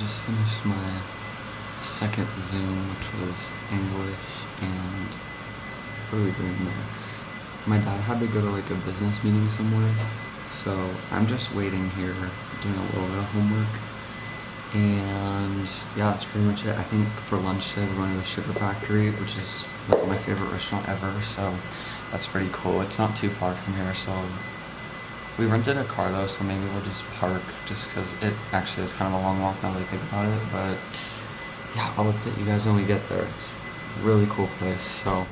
just finished my second Zoom, which was English and what are we doing next? My dad had to go to like a business meeting somewhere, so I'm just waiting here, doing a little bit of homework. And yeah, that's pretty much it. I think for lunch today we're going to the Sugar Factory, which is like my favorite restaurant ever, so that's pretty cool. It's not too far from here, so we rented a car though, so maybe we'll just park just because it actually is kind of a long walk now that I think about it. But yeah, I'll update you guys when we get there. It's a really cool place, so.